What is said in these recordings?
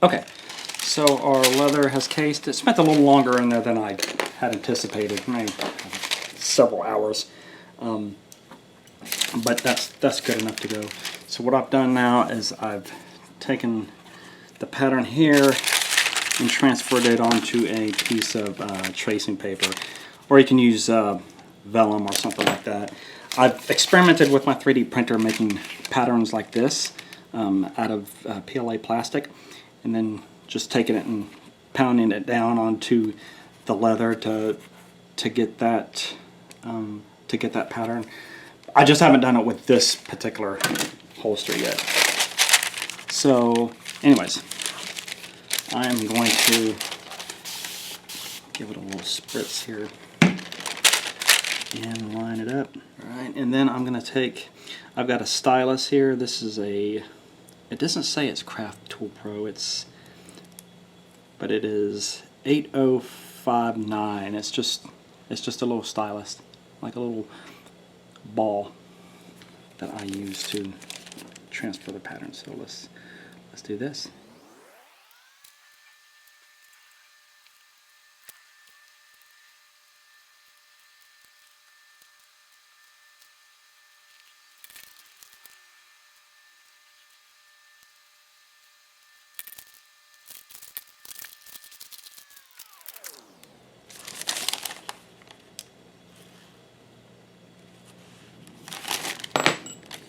Okay, so our leather has cased. It spent a little longer in there than I had anticipated, maybe several hours, but that's good enough to go. So what I've done now is I've taken the pattern here and transferred it onto a piece of tracing paper, or you can use vellum or something like that. I've experimented with my 3D printer making patterns like this out of PLA plastic, and then just taking it and pounding it down onto the leather to get that pattern. I just haven't done it with this particular holster yet. So, anyways, I am going to give it a little spritz here and line it up. Alright, and then I'm going to take, I've got a stylus here. This is a, it doesn't say it's Craft Tool Pro, but it is 8059. It's just a little stylus, like a little ball that I use to transfer the pattern. So let's do this.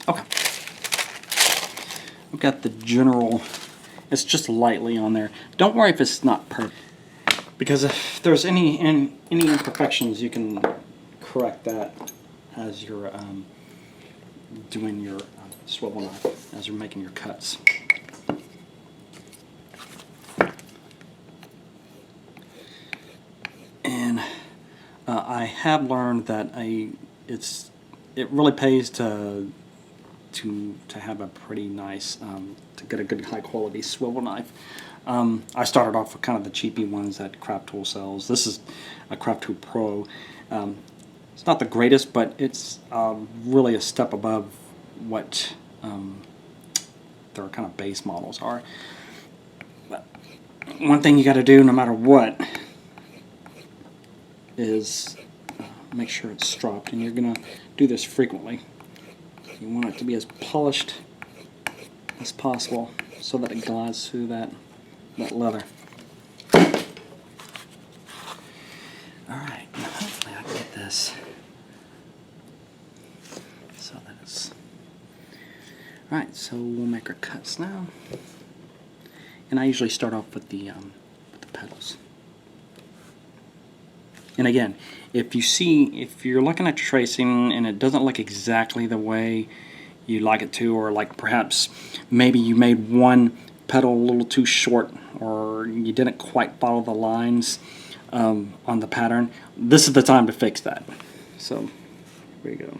Okay. I've got the general, it's just lightly on there. Don't worry if it's not perfect, because if there's any imperfections, you can correct that as you're doing your swivel knife, as you're making your cuts. And I have learned that it really pays to have a pretty nice, to get a good high quality swivel knife. I started off with kind of the cheapy ones that Craft Tool sells. This is a Craft Tool Pro. It's not the greatest, but it's really a step above what their kind of base models are. But one thing you got to do no matter what is make sure it's stropped, and you're going to do this frequently. You want it to be as polished as possible so that it glides through that leather. Alright, hopefully I can get this so that it's... Alright, so we'll make our cuts now. And I usually start off with the petals. And again, if you're looking at tracing and it doesn't look exactly the way you like it to, or like perhaps maybe you made one petal a little too short, or you didn't quite follow the lines on the pattern, this is the time to fix that. So, here we go.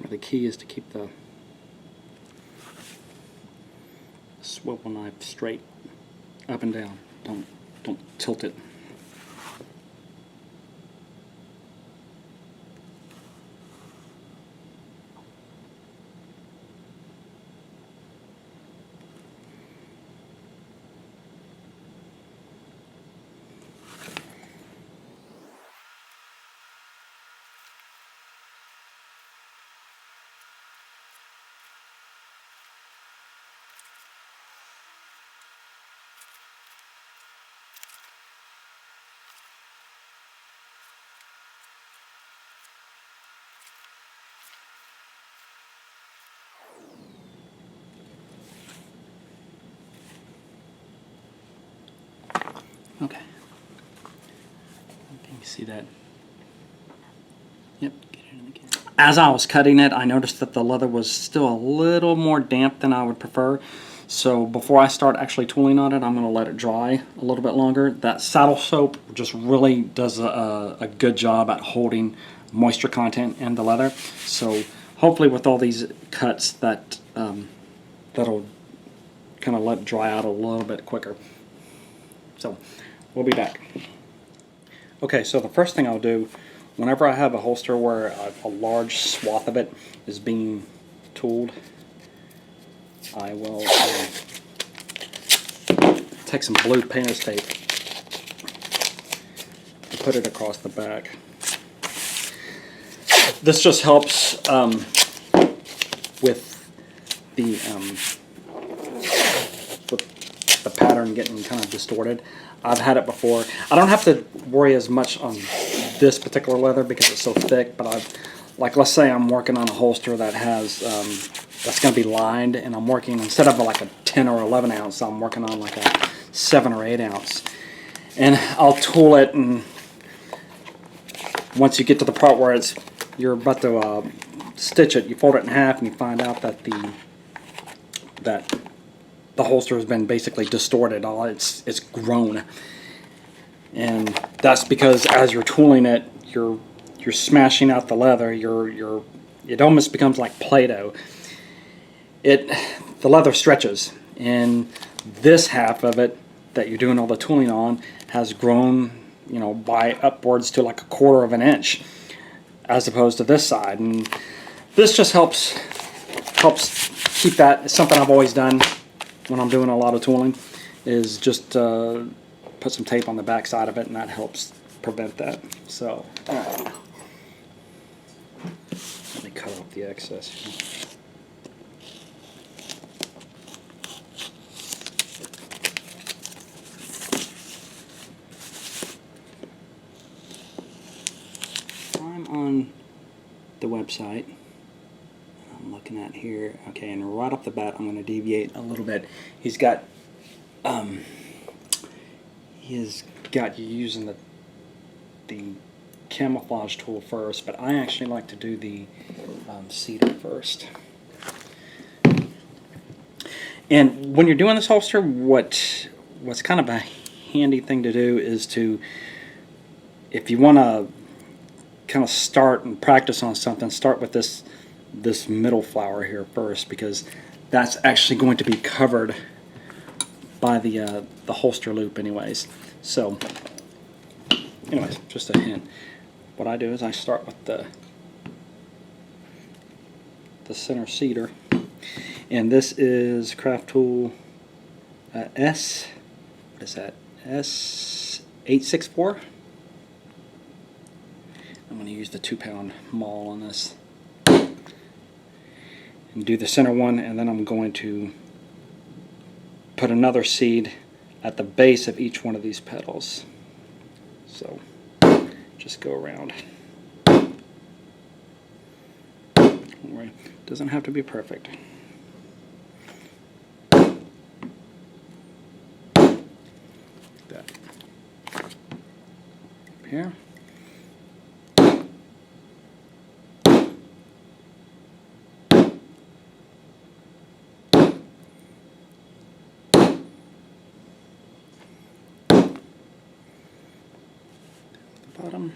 The key is to keep the swivel knife straight up and down. Don't tilt it. Okay. Can you see that? Yep. Get it in the camera. As I was cutting it, I noticed that the leather was still a little more damp than I would prefer. So before I start actually tooling on it, I'm going to let it dry a little bit longer. That saddle soap just really does a good job at holding moisture content in the leather. So hopefully with all these cuts that that'll kind of let it dry out a little bit quicker. So we'll be back. Okay, so the first thing I'll do, whenever I have a holster where a large swath of it is being tooled, I will take some blue painter's tape and put it across the back. This just helps with the pattern getting kind of distorted. I've had it before. I don't have to worry as much on this particular leather because it's so thick, but like let's say I'm working on a holster that has that's going to be lined, and I'm working, instead of like a 10 or 11 ounce, I'm working on like a 7 or 8 ounce, and I'll tool it, and once you get to the part where you're about to stitch it, you fold it in half and you find out that the holster has been basically distorted. It's grown, and that's because as you're tooling it, you're smashing out the leather. It almost becomes like Play-Doh. The leather stretches, and this half of it that you're doing all the tooling on has grown, you know, by upwards to like 1/4 of an inch, as opposed to this side. And this just helps keep that. It's something I've always done when I'm doing a lot of tooling, is just put some tape on the back side of it, and that helps prevent that. So let me cut off the excess here. I'm on the website I'm looking at here. Okay, and right off the bat, I'm going to deviate a little bit. He's got you using the camouflage tool first, but I actually like to do the cedar first. And when you're doing this holster, what's kind of a handy thing to do is to, if you want to kind of start and practice on something, start with this middle flower here first, because that's actually going to be covered by the holster loop anyways. So anyways, just a hint. What I do is I start with the center cedar, and this is Craft Tool what is that, S864. I'm going to use the 2-pound maul on this and do the center one, and then I'm going to put another seed at the base of each one of these petals. So just go around. Don't worry, it doesn't have to be perfect. Like that. Up here. Bottom.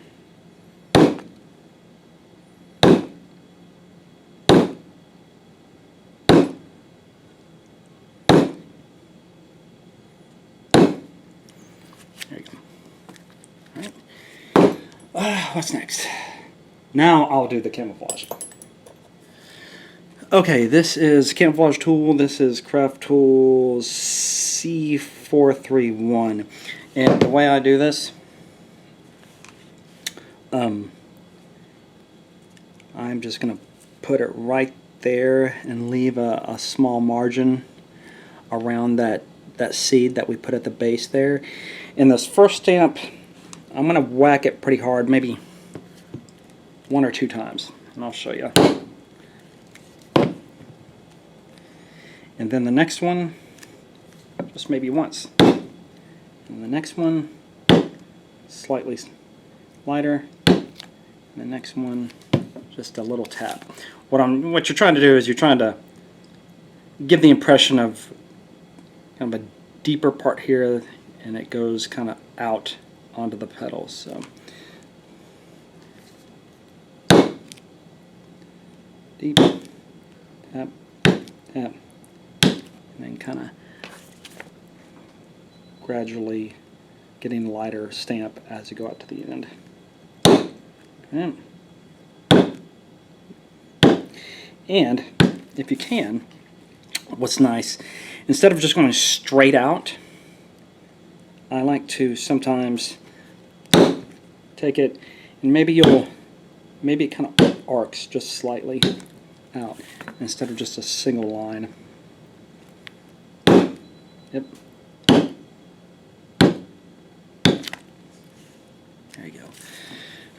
There you go. All right. What's next? Now I'll do the camouflage. Okay, this is Camouflage Tool. This is Craft Tool C431. And the way I do this, I'm just going to put it right there and leave a small margin around that seed that we put at the base there. In this first stamp, I'm going to whack it pretty hard, maybe 1 or 2 times, and I'll show you. And then the next one, just maybe once. And the next one, slightly lighter. And the next one, just a little tap. What you're trying to do is you're trying to give the impression of kind of a deeper part here, and it goes kind of out onto the pedals. So deep, tap, tap, and then kind of gradually getting a lighter stamp as you go out to the end. Okay. And if you can, what's nice, instead of just going straight out, I like to sometimes take it and maybe it kind of arcs just slightly out instead of just a single line. Yep. There you go.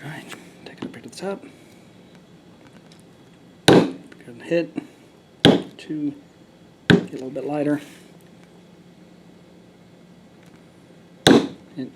Alright, take it up here to the top. Good hit. 2, get a little bit lighter. Hit.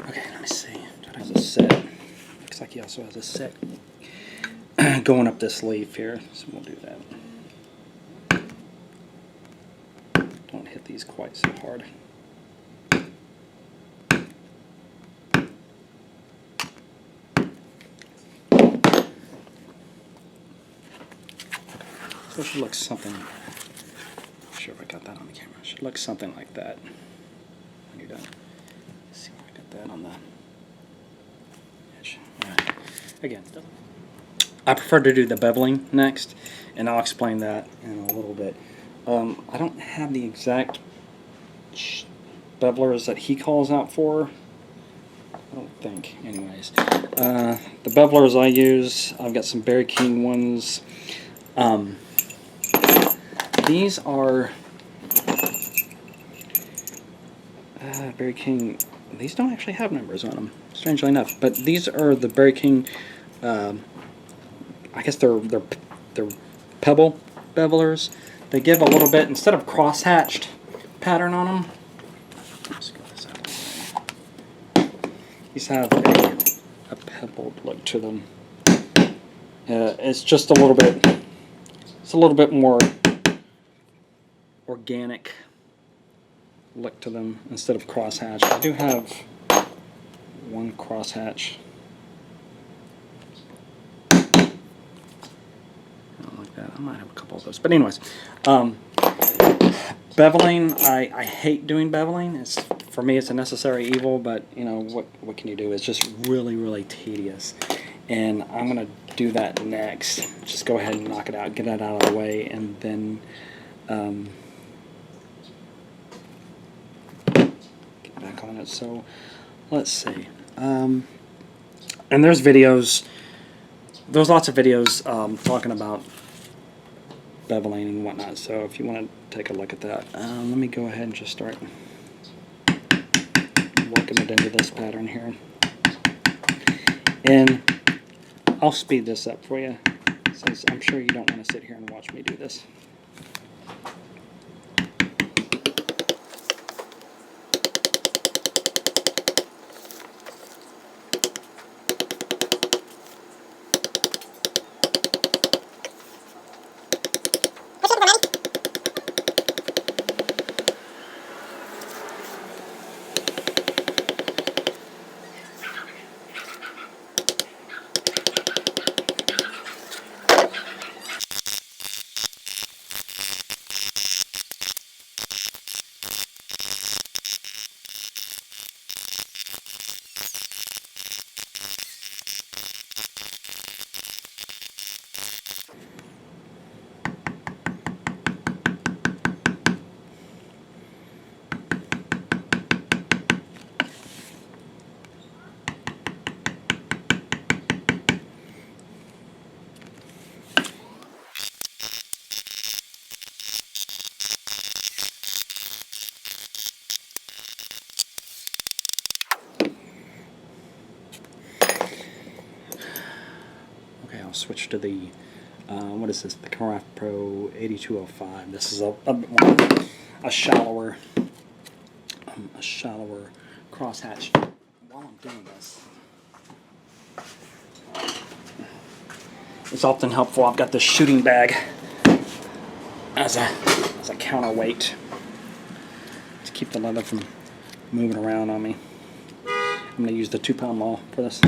Okay, let me see. That has a set. Looks like he also has a set going up this leaf here, so we'll do that. Don't hit these quite so hard. So it should look something, I'm not sure if I got that on the camera. It should look something like that when you're done. Let's see if I got that on the edge. Alright. Again, I prefer to do the beveling next, and I'll explain that in a little bit. I don't have the exact bevelers that he calls out for. I don't think, anyways. The bevelers I use, I've got some Berry King ones. These are Berry King. These don't actually have numbers on them, strangely enough. But these are the Berry King. I guess they're pebble bevelers. They give a little bit, instead of cross-hatched pattern on them. Let's get this out of the way. These have a pebbled look to them. It's just a little bit. It's a little bit more organic look to them instead of crosshatch. I do have one crosshatch. Like that. I might have a couple of those. But anyways, beveling, I hate doing beveling. For me, it's a necessary evil, but you know, what can you do? It's just really, really tedious. And I'm going to do that next. Just go ahead and knock it out, get it out of the way, and then get back on it. So let's see. And there's videos. There's lots of videos talking about beveling and whatnot. So if you want to take a look at that, let me go ahead and just start working it into this pattern here. And I'll speed this up for you, since I'm sure you don't want to sit here and watch me do this. now switch to the what is this? The Craft Pro 8205. This is a shallower crosshatch. While I'm doing this, it's often helpful. I've got this shooting bag as a counterweight to keep the leather from moving around on me. I'm going to use the 2-pound maul for this.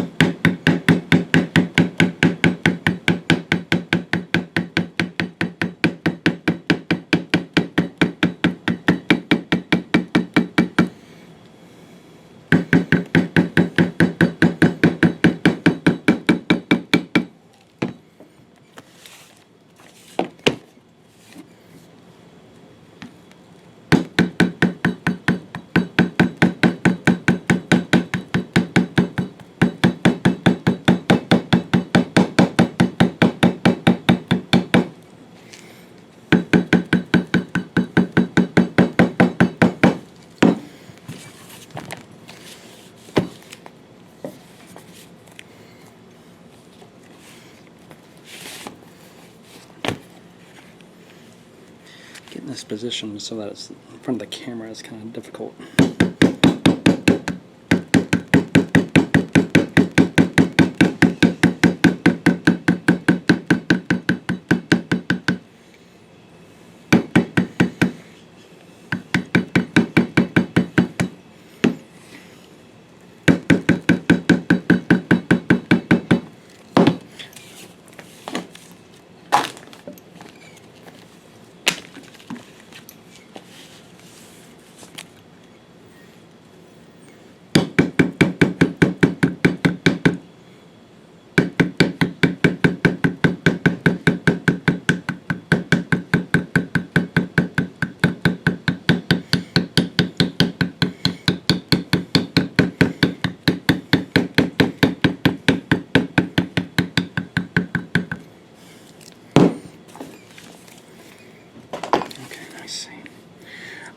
Getting this position so that it's in front of the camera is kind of difficult.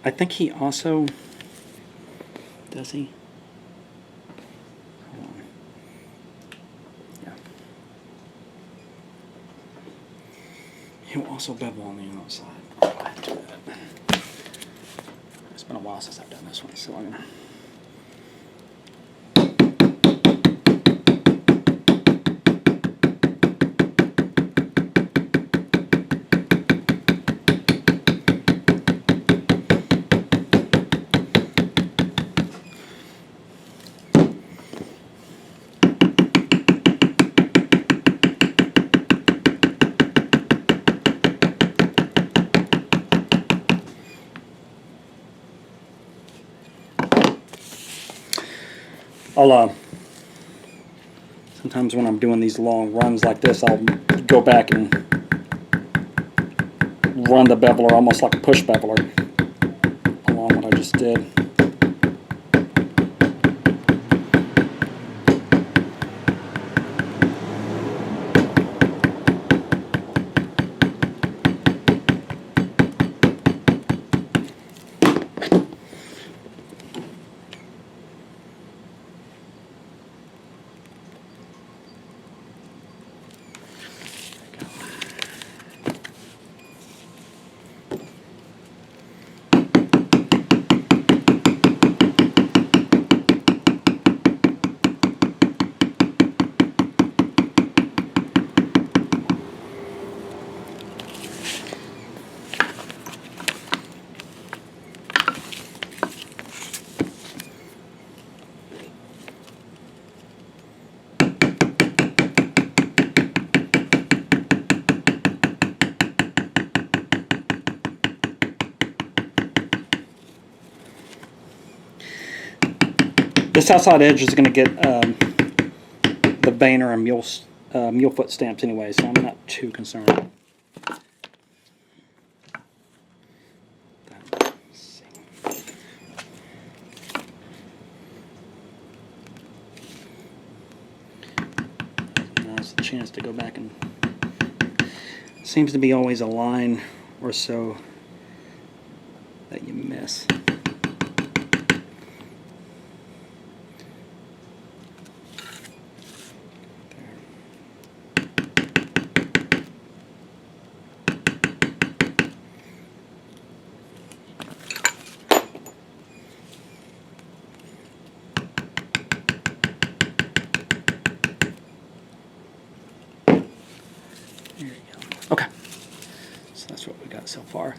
I think he also, does he? Hold on. Yeah. He'll also bevel on the outside. I'll add to that. It's been a while since I've done this one, so I'm gonna. Sometimes when I'm doing these long runs like this, I'll go back and run the beveler almost like a push beveler along what I just did. This outside edge is going to get the Boehner and mule foot stamps anyway, so I'm not too concerned. Now's the chance to go back and seems to be always a line or so that you miss. There you go. Okay. So that's what we got so far.